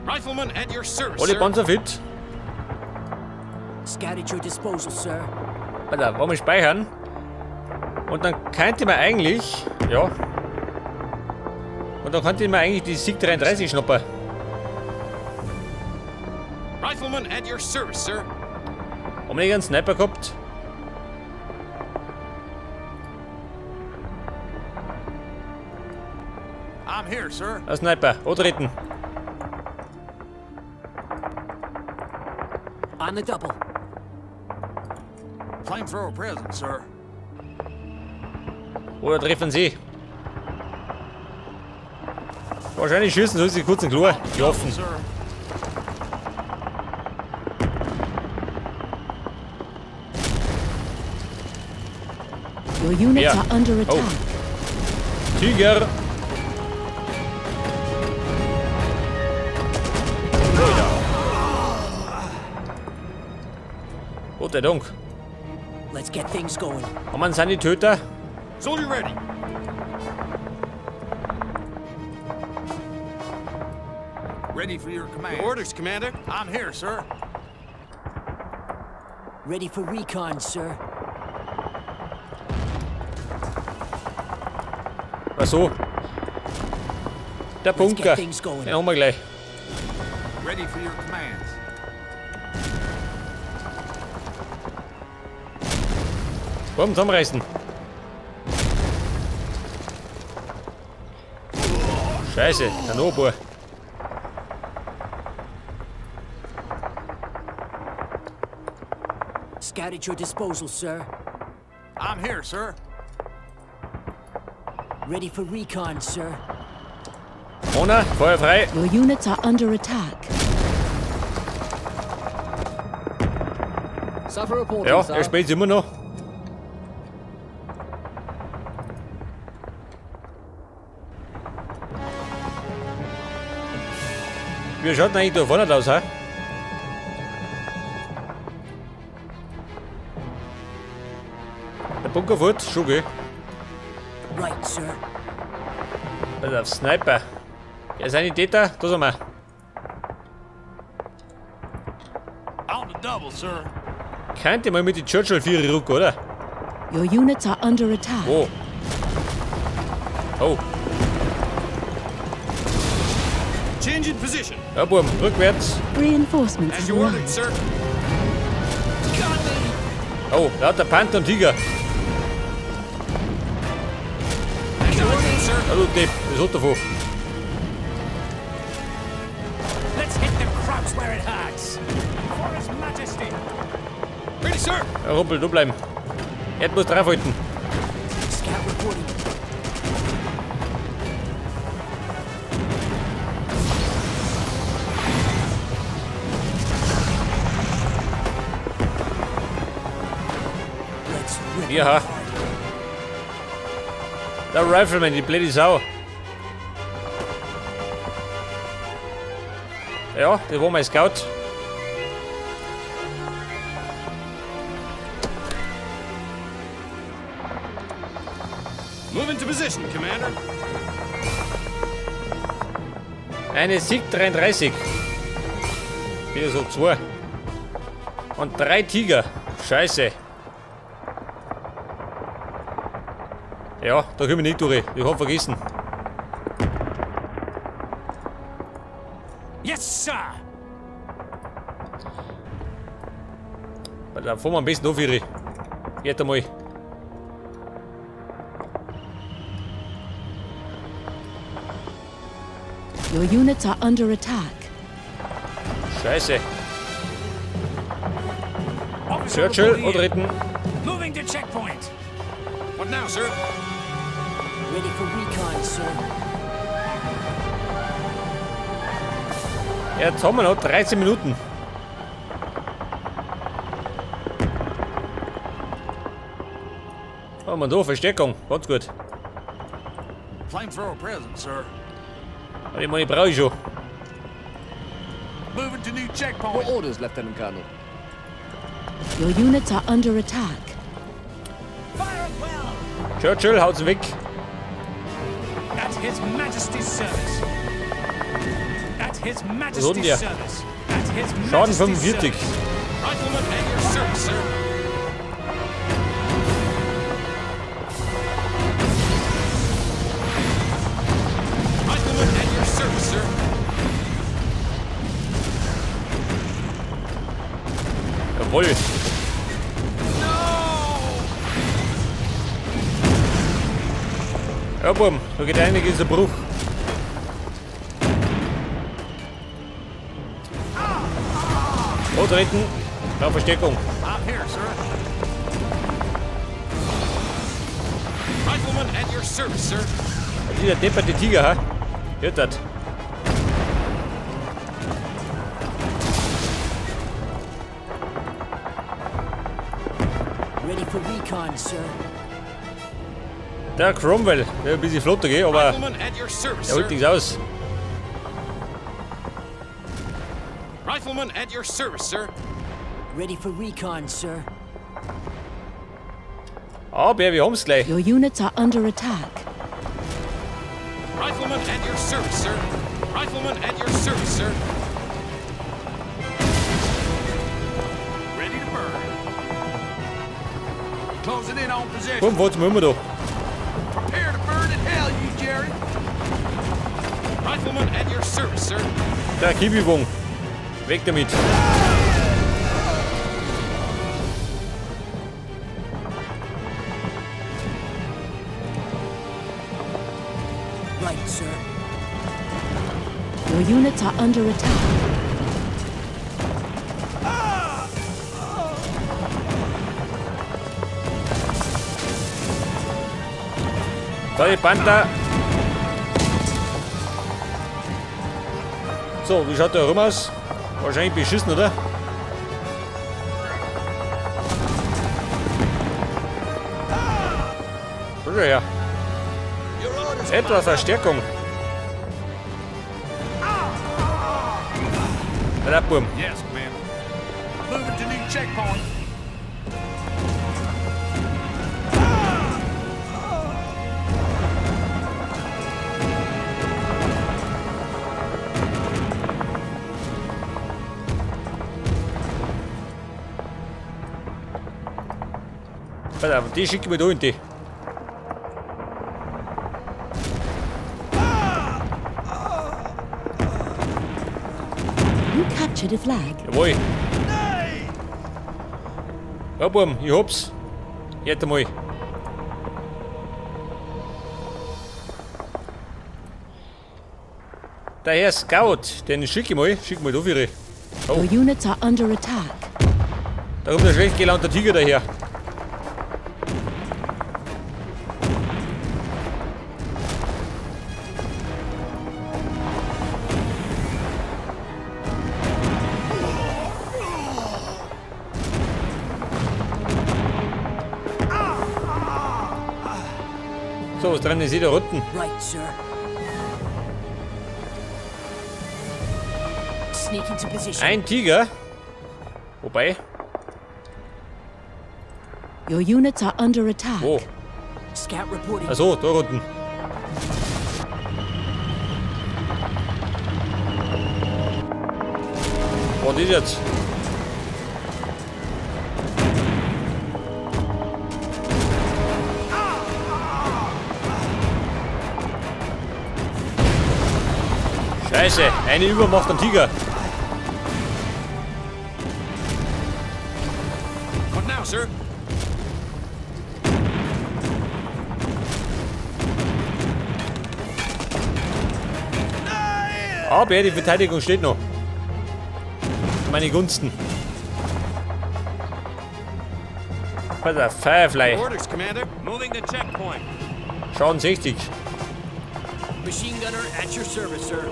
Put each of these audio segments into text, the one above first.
Rifleman at your service, Alle sir. Panzer fit. Scout at your disposal, sir. Warte, wollen wir speichern? Und dann könnte man eigentlich... Ja. Und dann könnte man eigentlich die Sig 33 schnappen. Rifleman at your service, sir. Haben wir nicht einen Sniper gehabt? I'm here, sir. Ein Sniper. Antreten. On the double. Flamethrower present, sir. Oder treffen sie? Wahrscheinlich schießen, soll sie kurz in Klo laufen. Sir. Your units Yeah. are under attack. Oh. Tiger! Gott sei Dank. Let's get things going. Haben wir einen Sanitäter? Soldier ready. Ready for your command. Your orders, Commander. I'm here, sir. Ready for recon, sir. Ach so. Der Let's Bunker. get things going. Den haben wir gleich. Ready for your commands. Komm, zusammenreißen. Scheiße, der Nobor. Scout at your disposal, sir. I'm here, sir. Ready for recon, sir. Mona, Feuer frei. Your units are under attack. Suffer reporting, Ja, sir. er spielt immer noch. Wie schaut denn eigentlich da vorne aus, hä? Der Bunker fährt, schon gell? Right, sir. Also auf Sniper. Der Sanitäter, da sind wir. On the double, sir. Könnte mal mit den Churchill 4 ruck, oder? Your units are under attack. Oh. Oh. Change in position. Ja, Buben, rückwärts. Reinforcements As have you ordered, arrived. sir. Oh, lauter Panther und Tiger. As you ordered, sir. Ja, du Depp, das hat davon. Let's hit the crux where it hurts. For His Majesty. Ready, sir. Ja, Rumpel, du bleiben. Erd muss draufhalten. Scout reporting. Let's rip Ja. it apart. Der Rifleman, die blöde Sau. Ja, das war mein Scout. Move into position, Commander. Eine Sig 33. Wieder so 2. Und 3 Tiger. Scheiße. Ja, da können wir nicht durch. Ich hab vergessen. Yes, sir. Da fahren wir am besten auf ihre. Geht einmal. Your units are under attack. Scheiße. Officer Churchill, report here. antreten. Moving to checkpoint. What now, sir? Ready for recon, sir. Jetzt haben wir noch 13 Minuten. Haben wir da Verstärkung. Ganz gut. Flamethrower present, sir. Aber ich meine, ich brauche ich schon. Moving to new Your checkpoint. orders, Lieutenant Colonel. Your units are under attack. Fire it well. Churchill, haut's weg. At His Majesty's service. At At His Was Majesty's wurden wir? service. At His Schaden Majesty's 45. service. Rifleman at your service, sir. Rifleman at your service, sir. Jawohl. Ja, Buben, da geht einiges in Bruch. Oh, treten. Na, Verstärkung. I'm here, sir. Rifleman at your service, sir. Dieser depperte Tiger, ha? Hört das? Ready for recon, sir. Der Cromwell, der ein bisschen flotter geht, aber Rifleman at your service, der holt sir. nichts aus. Rifleman at your service, sir. Ready for recon, sir. Aber wir haben's gleich. Your units are under attack. Rifleman at your service, sir. Rifleman at your service, sir. Ready to burn. Closing in on position. Buben, warten wir immer da. Prepare to burn in hell, you Jerry. Rifleman at your service, sir. Der Kiebübung. Weg damit. Right, sir. Your units are under attack. Da die Panther. So, wie schaut der rum aus? Wahrscheinlich beschissen, oder? So schon her. Etwas Verstärkung. Da, Buben. Yes, Commander. Moving to new checkpoint. Pass auf, die schicken wir da hinten. You captured a flag. Jawohl. Ja, Buben, ich hab's. Jetzt einmal. Der Herr Scout, den schick ich mal. Schick mal da für ihre. Your units are under attack. Da kommt der schlecht gelaunte Tiger daher. So, was dran ist da unten? Right, sir. Sneak into position. Ein Tiger. Wobei. Your units are under attack. Wo? Scout reporting. Achso, da unten. Was ist jetzt? Scheiße, eine Übermacht am Tiger. What now, sir? Aber die Verteidigung steht noch. Meine Gunsten. Pass auf, Firefly. Orders, Commander. Moving to checkpoint. Schaden 60. Machine gunner at your service, sir.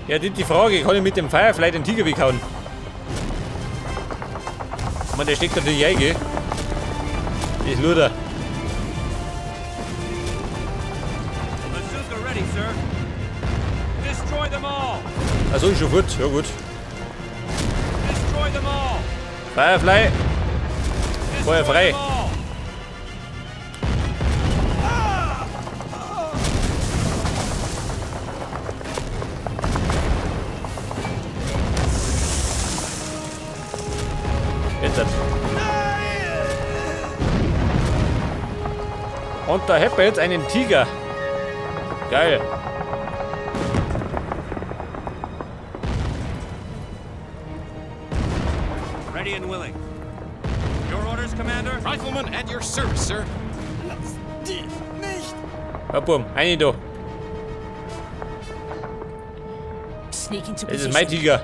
Ja, die Frage, kann ich mit dem Firefly den Tiger weghauen? Man, der steckt natürlich ein, gell? Das ist Luder. Bazooka ready, sir. Destroy them all. Achso, ist schon gut. Ja gut. Destroy them all. Firefly. Feuer Destroy frei. them all. Und da hätten wir jetzt einen Tiger. Geil. Ready and willing. Your orders, Commander? Rifleman at your service, sir. Ja, boom, eine da. Sneak into Das ist position. mein Tiger.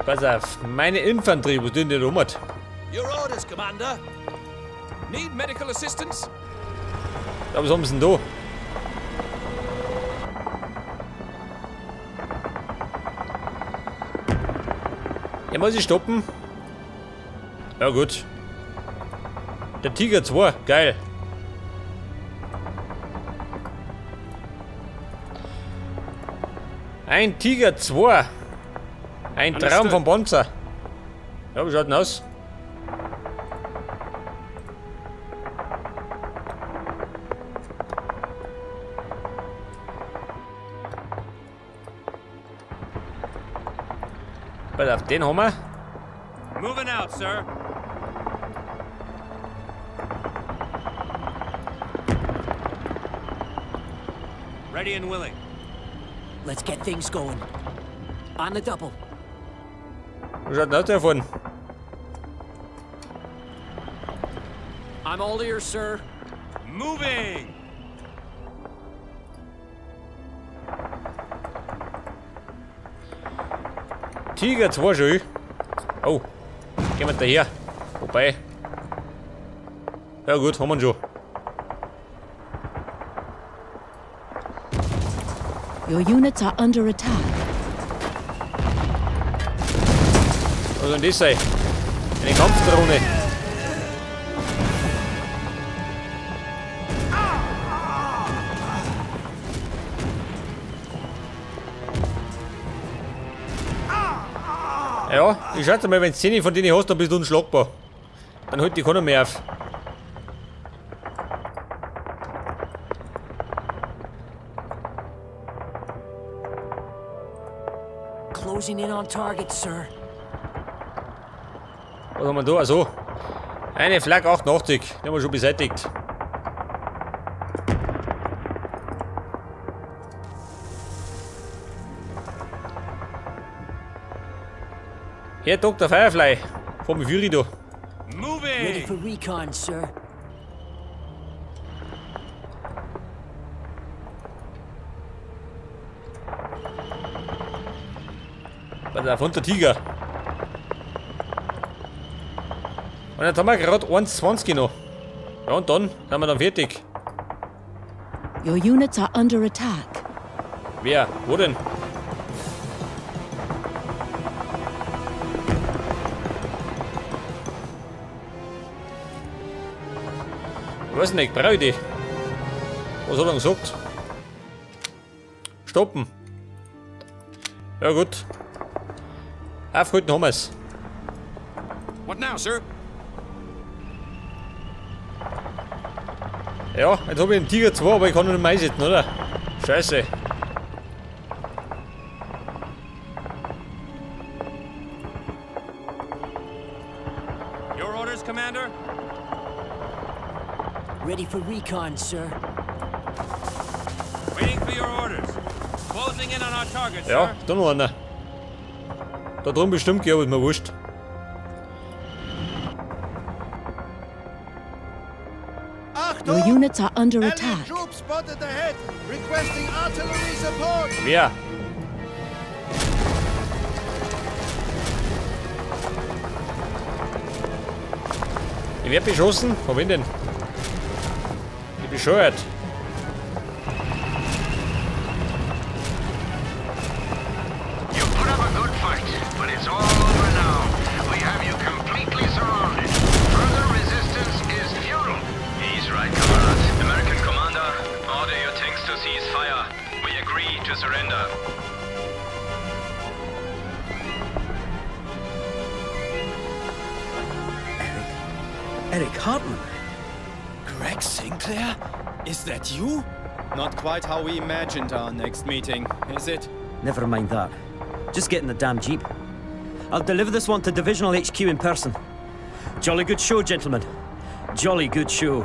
Pass auf, meine Infanterie, wo sind die da rum? Your orders, Commander. Need medical assistance? Ja, was haben sie denn da? Ja, muss ich stoppen? Ja, gut. Der Tiger 2, geil. Ein Tiger 2. Ein Traum vom Bonzer. Ja, wie schaut denn aus? Pass auf, den haben wir. Moving out, sir. Ready and willing. Let's get things going. On the double. Wie schaut denn aus davon? I'm all ears, sir. Moving! Tiger 2 schon. Oh, gehen wir daher. Wobei. Ja gut, haben wir ihn schon. Your units are under attack. Was soll denn das sein? Eine Kampfdrohne. Ja, ich schätze mal, wenn du 10 von denen hast, dann bist du unschlagbar. Dann hält die keiner mehr auf. Closing in on target, sir. Was haben wir da? Also, eine Flak 88, die haben wir schon beseitigt. Herr Dr. Firefly, vor mir Fury da. Ready Moving! for recon, sir. Pass auf, und der Tiger. Und jetzt haben wir gerade 1,20 noch. Ja, und dann sind wir dann fertig. Your units are under attack. Wer? Wo denn? Ich weiß nicht, brauche ich die? Was hat er gesagt? Stoppen. Ja gut. Aufhalten haben wir es. What now, sir? Ja, jetzt habe ich einen Tiger 2, aber ich kann ihn nicht mehr einsetzen, oder? Scheiße. Your orders, Commander? Ready for recon, sir. Waiting for your orders. Closing in on our target, Ja, sir. da noch einer. Da drum bestimmt gehen, aber ist mir wurscht. Your units are under attack. Troops spotted ahead, requesting artillery support. Wer? Ich werd beschossen? Von wem denn? Ich bescheuert. You put up a good fight, but it's all over now. We have you completely surrounded. Further resistance is futile. He's right, Comrade. American commander, order your tanks to cease fire. We agree to surrender. Eric Hartman? Greg Sinclair? Is that you? Not quite how we imagined our next meeting, is it? Never mind that. Just get in the damn jeep. I'll deliver this one to Divisional HQ in person. Jolly good show, gentlemen. Jolly good show.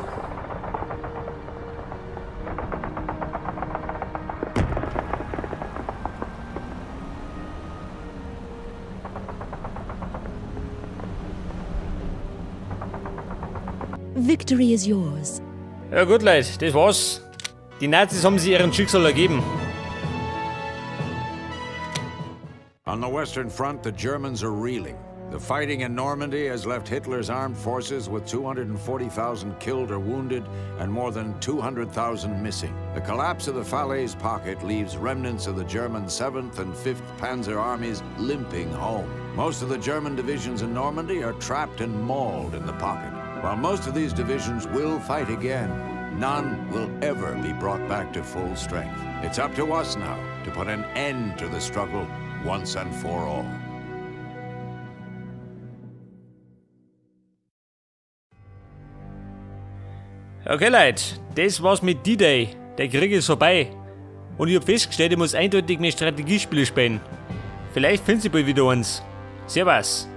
Victory is yours. Ja gut, Leute, das war's. Die Nazis haben sich ihren Schicksal ergeben. On the Western Front, the Germans are reeling. The fighting in Normandy has left Hitler's armed forces with 240,000 killed or wounded and more than 200,000 missing. The collapse of the Falaise pocket leaves remnants of the German 7th and 5th Panzer armies limping home. Most of the German divisions in Normandy are trapped and mauled in the pocket. While most of these divisions will fight again, none will ever be brought back to full strength. It's up to us now to put an end to the struggle once and for all. Okay, Leute, das war's mit D-Day. Der Krieg ist vorbei. Und ich hab festgestellt, ich muss eindeutig mehr Strategiespiele spielen. Vielleicht finden Sie bald wieder eins. Servus.